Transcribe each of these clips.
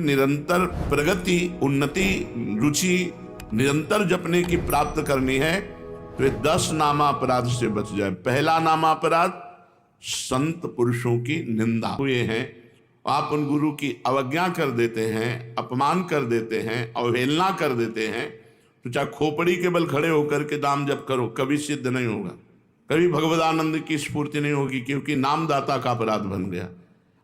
निरंतर प्रगति, उन्नति, रुचि निरंतर जपने की प्राप्त करनी है तो ये 10 नामा अपराध से बच जाए। पहला नामा अपराध संत पुरुषों की निंदा हुए हैं, आप उन गुरु की अवज्ञा कर देते हैं, अपमान कर देते हैं, अवहेलना कर देते हैं, तो चाहे खोपड़ी के बल खड़े होकर के नाम जप करो, कभी सिद्ध नहीं होगा, कभी भगवदानंद की स्फूर्ति नहीं होगी, क्योंकि नामदाता का अपराध बन गया।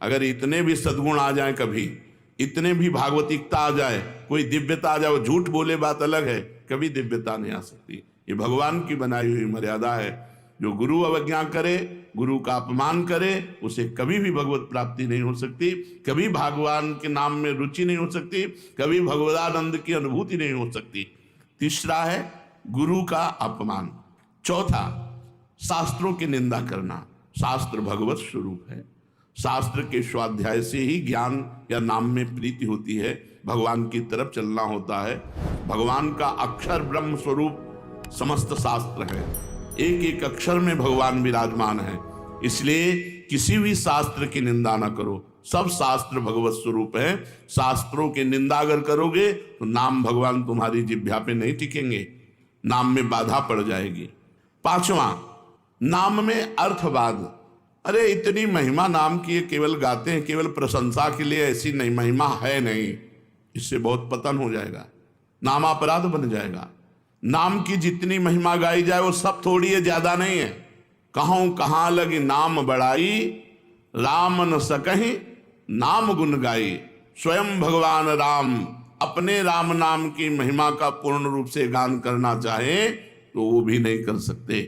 अगर इतने भी सद्गुण आ जाए, कभी इतने भी भागवतिकता आ जाए, कोई दिव्यता आ जाए, वो झूठ बोले बात अलग है, कभी दिव्यता नहीं आ सकती। ये भगवान की बनाई हुई मर्यादा है। जो गुरु अवज्ञा करे, गुरु का अपमान करे, उसे कभी भी भगवत प्राप्ति नहीं हो सकती, कभी भगवान के नाम में रुचि नहीं हो सकती, कभी भगवदानंद की अनुभूति नहीं हो सकती। तीसरा है गुरु का अपमान। चौथा, शास्त्रों की निंदा करना। शास्त्र भगवत स्वरूप है, शास्त्र के स्वाध्याय से ही ज्ञान या नाम में प्रीति होती है, भगवान की तरफ चलना होता है। भगवान का अक्षर ब्रह्म स्वरूप समस्त शास्त्र है, एक एक अक्षर में भगवान विराजमान है। इसलिए किसी भी शास्त्र की निंदा ना करो, सब शास्त्र भगवत स्वरूप है। शास्त्रों की निंदा अगर करोगे तो नाम भगवान तुम्हारी जिह्वा पे नहीं टिकेंगे, नाम में बाधा पड़ जाएगी। पांचवा, नाम में अर्थवाद। अरे इतनी महिमा नाम की, केवल गाते हैं, केवल प्रशंसा के लिए, ऐसी नहीं महिमा है नहीं, इससे बहुत पतन हो जाएगा, नाम अपराध बन जाएगा। नाम की जितनी महिमा गाई जाए वो सब थोड़ी है, ज्यादा नहीं है। कहूं कहां लगी नाम बड़ाई, राम न सकहीं नाम गुण गाई। स्वयं भगवान राम अपने राम नाम की महिमा का पूर्ण रूप से गान करना चाहे तो वो भी नहीं कर सकते।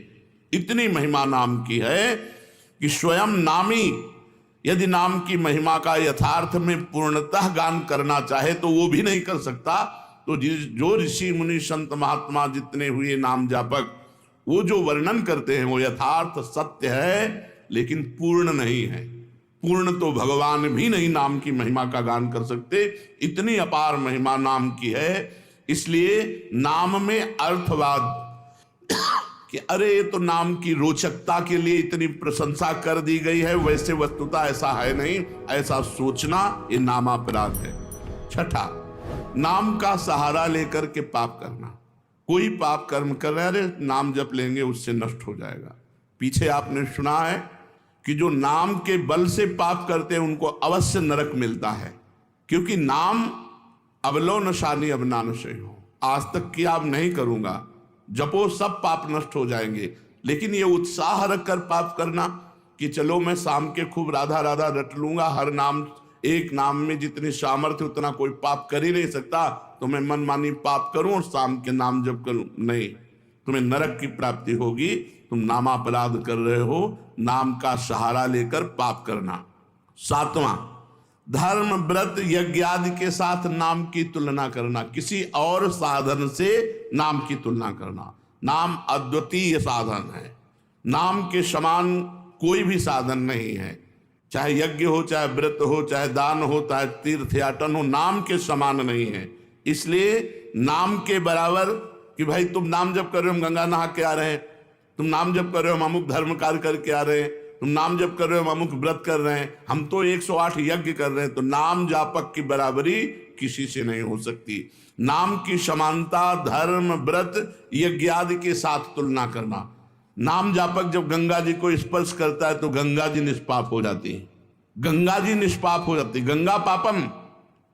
इतनी महिमा नाम की है कि स्वयं नामी यदि नाम की महिमा का यथार्थ में पूर्णतः गान करना चाहे तो वो भी नहीं कर सकता। तो जो ऋषि मुनि संत महात्मा जितने हुए नाम जापक, वो जो वर्णन करते हैं वो यथार्थ सत्य है, लेकिन पूर्ण नहीं है। पूर्ण तो भगवान भी नहीं नाम की महिमा का गान कर सकते, इतनी अपार महिमा नाम की है। इसलिए नाम में अर्थवाद कि अरे ये तो नाम की रोचकता के लिए इतनी प्रशंसा कर दी गई है, वैसे वस्तुतः ऐसा है नहीं, ऐसा सोचना ये नामापराध है। छठा, नाम का सहारा लेकर के पाप करना। कोई पाप कर्म कर रहे हैं, अरे नाम जप लेंगे उससे नष्ट हो जाएगा। पीछे आपने सुना है कि जो नाम के बल से पाप करते हैं उनको अवश्य नरक मिलता है, क्योंकि नाम अवलो नशानी अब ना नशे हो, आज तक किया अब नहीं करूंगा, जपो सब पाप नष्ट हो जाएंगे। लेकिन ये उत्साह रख कर पाप करना कि चलो मैं शाम के खूब राधा राधा रट लूंगा, हर नाम, एक नाम में जितनी सामर्थ्य उतना कोई पाप कर ही नहीं सकता, तो मैं मनमानी पाप करूं और शाम के नाम जप करूं, नहीं, तुम्हें नरक की प्राप्ति होगी। तुम नामापराध कर रहे हो, नाम का सहारा लेकर पाप करना। सातवां, धर्म व्रत यज्ञ आदि के साथ नाम की तुलना करना, किसी और साधन से नाम की तुलना करना। नाम अद्वितीय साधन है, नाम के समान कोई भी साधन नहीं है, चाहे यज्ञ हो, चाहे व्रत हो, चाहे दान हो, चाहे तीर्थ याटन हो, नाम के समान नहीं है। इसलिए नाम के बराबर कि भाई तुम नाम जप कर रहे हो, हम गंगा नहा के आ रहे हैं, तुम नाम जप कर रहे हो, हम अमुक धर्म कार्य करके आ रहे हैं, तुम नाम जप कर रहे हो, हम अमुक व्रत कर रहे हैं, हम तो 108 यज्ञ कर रहे हैं, तो नाम जापक की बराबरी किसी से नहीं हो सकती। नाम की समानता धर्म व्रत यज्ञ आदि के साथ तुलना करना। नाम जापक जब गंगा जी को स्पर्श करता है तो गंगा जी निष्पाप हो जाती है, गंगा जी निष्पाप हो जाती है। गंगा पापम,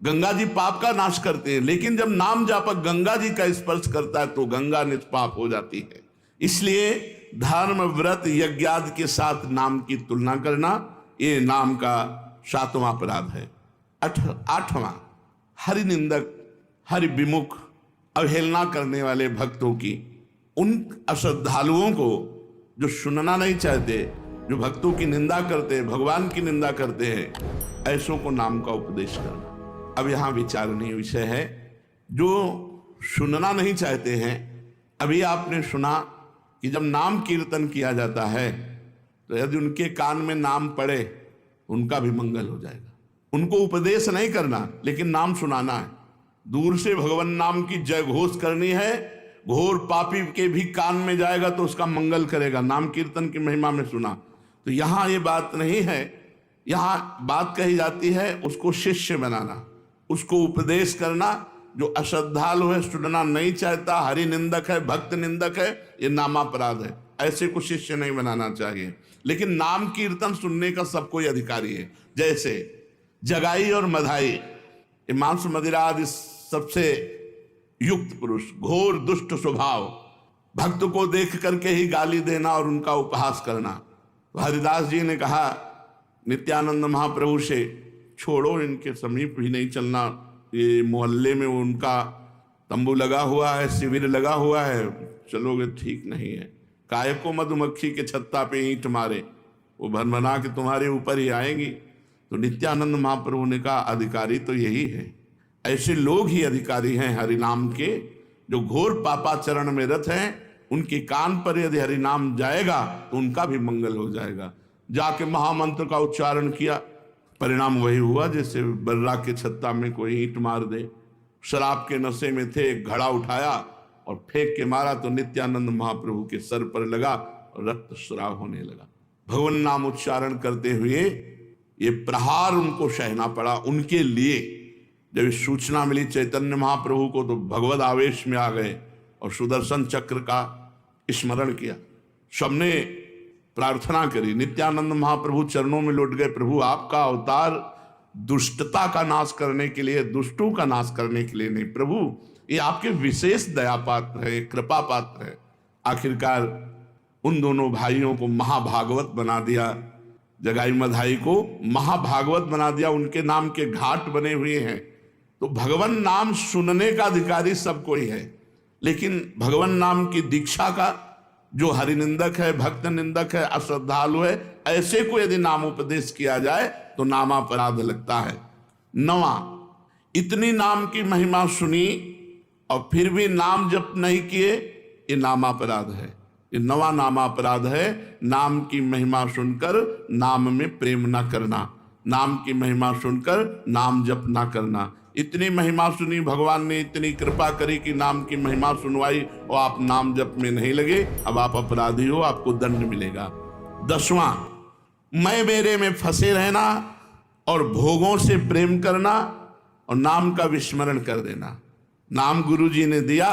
गंगा जी पाप का नाश करते हैं, लेकिन जब नाम जापक गंगा जी का स्पर्श करता है तो गंगा निष्पाप हो जाती है। इसलिए धर्म व्रत यज्ञ आदि के साथ नाम की तुलना करना, ये नाम का 7वां अपराध है। 8वां, हरि निंदक, हरि विमुख, अवहेलना करने वाले भक्तों की, उन अश्रद्धालुओं को जो सुनना नहीं चाहते, जो भक्तों की निंदा करते हैं, भगवान की निंदा करते हैं, ऐसों को नाम का उपदेश करना। अब यहाँ विचारणीय विषय है, जो सुनना नहीं चाहते हैं। अभी आपने सुना कि जब नाम कीर्तन किया जाता है तो यदि उनके कान में नाम पड़े उनका भी मंगल हो जाएगा। उनको उपदेश नहीं करना, लेकिन नाम सुनाना है। दूर से भगवान नाम की जय घोष करनी है, घोर पापी के भी कान में जाएगा तो उसका मंगल करेगा। नाम कीर्तन की महिमा में सुना। तो यहाँ ये बात नहीं है, यहाँ बात कही जाती है उसको शिष्य बनाना, उसको उपदेश करना। जो अश्रद्धालु है, सुनना नहीं चाहता, हरि निंदक है, भक्त निंदक है, ये नामापराध है। ऐसे को शिष्य नहीं बनाना चाहिए। लेकिन नाम कीर्तन सुनने का सब कोई अधिकारी है। जैसे जगाई और मधाई, ये मांस मदिरा आदि सबसे युक्त पुरुष, घोर दुष्ट स्वभाव, भक्त को देख करके ही गाली देना और उनका उपहास करना। हरिदास जी ने कहा नित्यानंद महाप्रभु से, छोड़ो, इनके समीप भी नहीं चलना। ये मोहल्ले में उनका तंबू लगा हुआ है, शिविर लगा हुआ है, चलोगे ठीक नहीं है। काय को मधुमक्खी के छत्ता पे ईंट मारे, वो भनभना के तुम्हारे ऊपर ही आएंगी। तो नित्यानंद महाप्रभु ने कहा अधिकारी तो यही है, ऐसे लोग ही अधिकारी हैं हरिनाम के। जो घोर पापाचरण में रत हैं, उनके कान पर यदि हरिनाम जाएगा तो उनका भी मंगल हो जाएगा। जाके महामंत्र का उच्चारण किया, परिणाम वही हुआ जैसे बर्रा के छत्ता में कोई ईंट मार दे। शराब के नशे में थे, एक घड़ा उठाया और फेंक के मारा तो नित्यानंद महाप्रभु के सर पर लगा और रक्तस्राव होने लगा। भगवान नाम उच्चारण करते हुए ये प्रहार उनको सहना पड़ा। उनके लिए जब सूचना मिली चैतन्य महाप्रभु को तो भगवद आवेश में आ गए और सुदर्शन चक्र का स्मरण किया। सबने प्रार्थना करी, नित्यानंद महाप्रभु चरणों में लौट गए, प्रभु आपका अवतार दुष्टता का नाश करने के लिए, दुष्टों का नाश करने के लिए नहीं, प्रभु ये आपके विशेष दया पात्र है, कृपा पात्र है। आखिरकार उन दोनों भाइयों को महाभागवत बना दिया, जगाई मधाई को महाभागवत बना दिया। उनके नाम के घाट बने हुए हैं। तो भगवान नाम सुनने का अधिकारी सब कोई है, लेकिन भगवान नाम की दीक्षा का जो हरिनिंदक है, भक्त निंदक है, अश्रद्धालु है, ऐसे को यदि नाम उपदेश किया जाए तो नामापराध लगता है। 9वां, इतनी नाम की महिमा सुनी और फिर भी नाम जप नहीं किए, ये नामापराध है। ये 9वां नामापराध है। नाम की महिमा सुनकर नाम में प्रेम ना करना, नाम की महिमा सुनकर नाम जप ना करना। इतनी महिमा सुनी, भगवान ने इतनी कृपा करी कि नाम की महिमा सुनवाई और आप नाम जप में नहीं लगे, अब आप अपराधी हो, आपको दंड मिलेगा। 10वां, मैं मेरे में फंसे रहना और भोगों से प्रेम करना और नाम का विस्मरण कर देना। नाम गुरु जी ने दिया,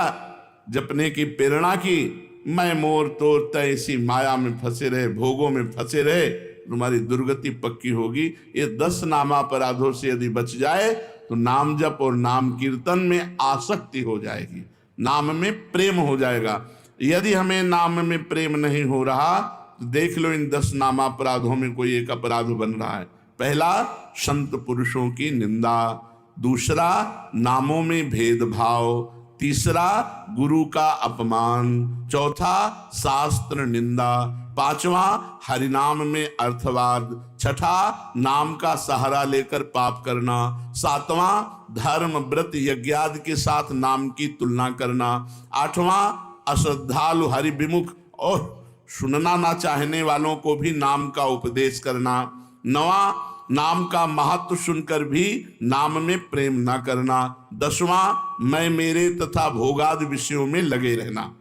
जपने की प्रेरणा की, मैं मोर तोर तय इसी माया में फंसे रहे, भोगों में फंसे रहे, तुम्हारी दुर्गति पक्की होगी। ये 10 नामापराधों से यदि बच जाए तो नाम जप और नाम कीर्तन में आसक्ति हो जाएगी, नाम में प्रेम हो जाएगा। यदि हमें नाम में प्रेम नहीं हो रहा तो देख लो इन 10 नामापराधों में कोई एक अपराध बन रहा है। पहला, संत पुरुषों की निंदा। दूसरा, नामों में भेदभाव। तीसरा, गुरु का अपमान। चौथा, शास्त्र निंदा। 5वां, हरिनाम में अर्थवाद। 6ठा, नाम का सहारा लेकर पाप करना। 7वां, धर्म व्रत यज्ञादि के साथ नाम की तुलना करना। 8वां, अश्रद्धालु हरि विमुख और सुनना ना चाहने वालों को भी नाम का उपदेश करना। 9वां, नाम का महत्व सुनकर भी नाम में प्रेम ना करना। 10वां, मैं मेरे तथा भोगादि विषयों में लगे रहना।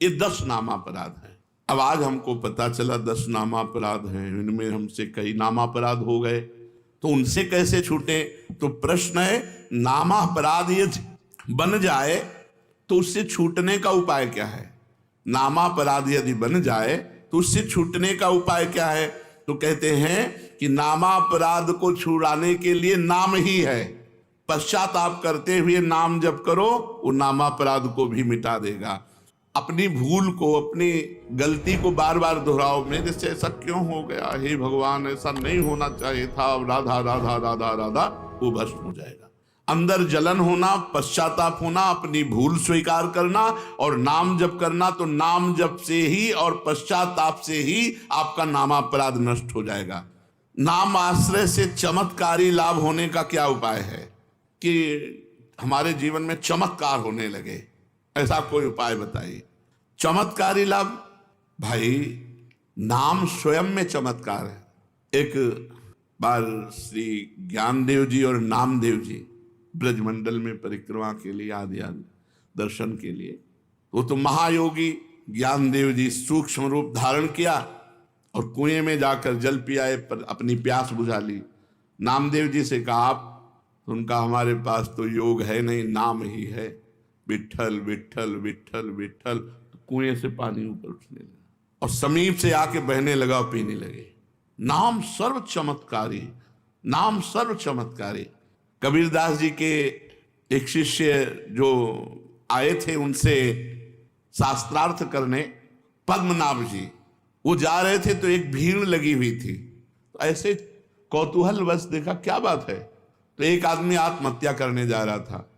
ये 10 नामापराध है। अब आज हमको पता चला 10 नामापराध हैं, इनमें हमसे कई नामापराध हो गए, तो उनसे कैसे छूटे? तो प्रश्न है, नामापराध यदि बन जाए तो उससे छूटने का उपाय क्या है? नामापराध यदि बन जाए तो उससे छूटने का उपाय क्या है? तो कहते हैं कि नामापराध को छुड़ाने के लिए नाम ही है। पश्चाताप करते हुए नाम जप करो, वो नामापराध को भी मिटा देगा। अपनी भूल को, अपनी गलती को बार बार दोहराओ, मेरे से ऐसा क्यों हो गया, हे भगवान ऐसा नहीं होना चाहिए था, राधा राधा राधा राधा, वो भस्म हो जाएगा। अंदर जलन होना, पश्चाताप होना, अपनी भूल स्वीकार करना और नाम जप करना, तो नाम जप से ही और पश्चाताप से ही आपका नामापराध नष्ट हो जाएगा। नाम आश्रय से चमत्कारी लाभ होने का क्या उपाय है कि हमारे जीवन में चमत्कार होने लगे? ऐसा कोई उपाय बताइए। चमत्कारी लाभ, भाई नाम स्वयं में चमत्कार है। एक बार श्री ज्ञानदेव जी और नामदेव जी ब्रजमंडल में परिक्रमा के लिए आदि दर्शन के लिए, वो तो महायोगी ज्ञानदेव जी सूक्ष्म रूप धारण किया और कुएं में जाकर जल पियाए, पर अपनी प्यास बुझा ली। नामदेव जी से कहा, आप तो उनका हमारे पास तो योग है नहीं, नाम ही है, विठ्ठल विठ्ठल विठ्ठल विठ्ठल। तो कुएं से पानी ऊपर उठने लगा और समीप से आके बहने लगा और पीने लगे। नाम सर्व चमत्कारी, नाम सर्व चमत्कारी। कबीरदास जी के एक शिष्य जो आए थे उनसे शास्त्रार्थ करने, पद्मनाभ जी, वो जा रहे थे तो एक भीड़ लगी हुई थी। तो ऐसे कौतूहल बस देखा क्या बात है, तो एक आदमी आत्महत्या करने जा रहा था,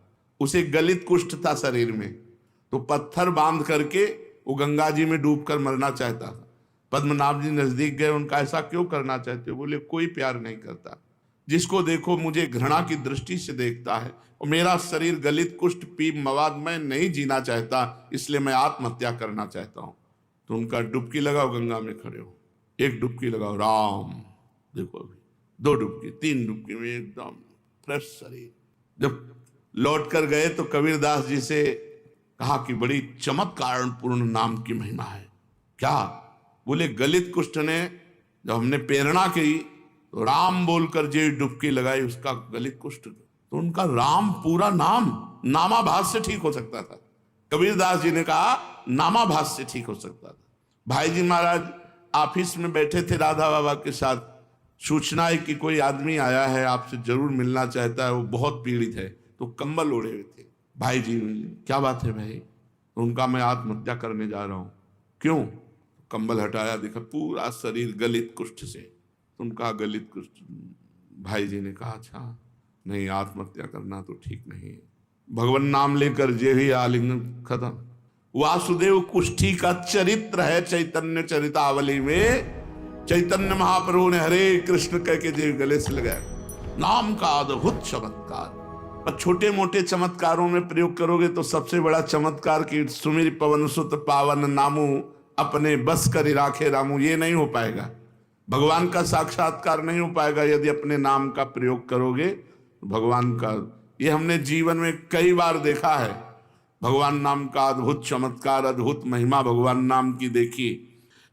उसे गलित कुष्ठ था शरीर में, तो पत्थर बांध करके वो गंगा जी में डूबकर मरना चाहता था। पद्मनाभ जी नजदीक गए, उनका ऐसा क्यों करना चाहते हो? बोले कोई प्यार नहीं करता, जिसको देखो मुझे घृणा की दृष्टि से देखता है और मेरा शरीर गलित कुष्ठ पी मवाद में नहीं जीना चाहता, इसलिए मैं आत्महत्या करना चाहता हूं। तो उनका डुबकी लगाओ, गंगा में खड़े हो, एक डुबकी लगाओ, राम, देखो अभी 2 डुबकी 3 डुबकी में एकदम फ्रेश शरीर। जब लौट कर गए तो कबीरदास जी से कहा कि बड़ी चमत्कार पूर्ण नाम की महिमा है। क्या? बोले गलित कुष्ठ ने जब हमने प्रेरणा की तो राम बोलकर जो डुबकी लगाई उसका गलित कुष्ठ, तो उनका राम पूरा नाम नामाभास से ठीक हो सकता था। कबीरदास जी ने कहा नामाभास से ठीक हो सकता था। भाई जी महाराज ऑफिस में बैठे थे राधा बाबा के साथ, सूचना है कि कोई आदमी आया है आपसे जरूर मिलना चाहता है, वो बहुत पीड़ित है, तो कंबल ओढ़े हुए थे। भाई जी क्या बात है भाई? तो उनका मैं आत्महत्या करने जा रहा हूं। क्यों? कंबल हटाया, देखा पूरा शरीर गलित कुष्ठ से। तो उनका गलित कुष्ठ। भाई जी ने कहा अच्छा नहीं, आत्महत्या करना तो ठीक नहीं है। भगवान नाम लेकर जे ही आलिंगन खत्म। वासुदेव कुष्ठी का चरित्र है चैतन्य चरितावली में। चैतन्य महाप्रभु ने हरे कृष्ण कह के जे गले से लगाया। नाम का अद्भुत चमत्कार। और छोटे मोटे चमत्कारों में प्रयोग करोगे तो सबसे बड़ा चमत्कार की सुमिर पवन सुत पावन नामू अपने बस कर राखे रामू, ये नहीं हो पाएगा। भगवान का साक्षात्कार नहीं हो पाएगा यदि अपने नाम का प्रयोग करोगे। भगवान का ये हमने जीवन में कई बार देखा है। भगवान नाम का अद्भुत चमत्कार, अद्भुत महिमा भगवान नाम की देखी।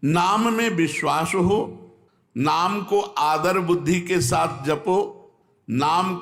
नाम में विश्वास हो, नाम को आदर बुद्धि के साथ जपो, नाम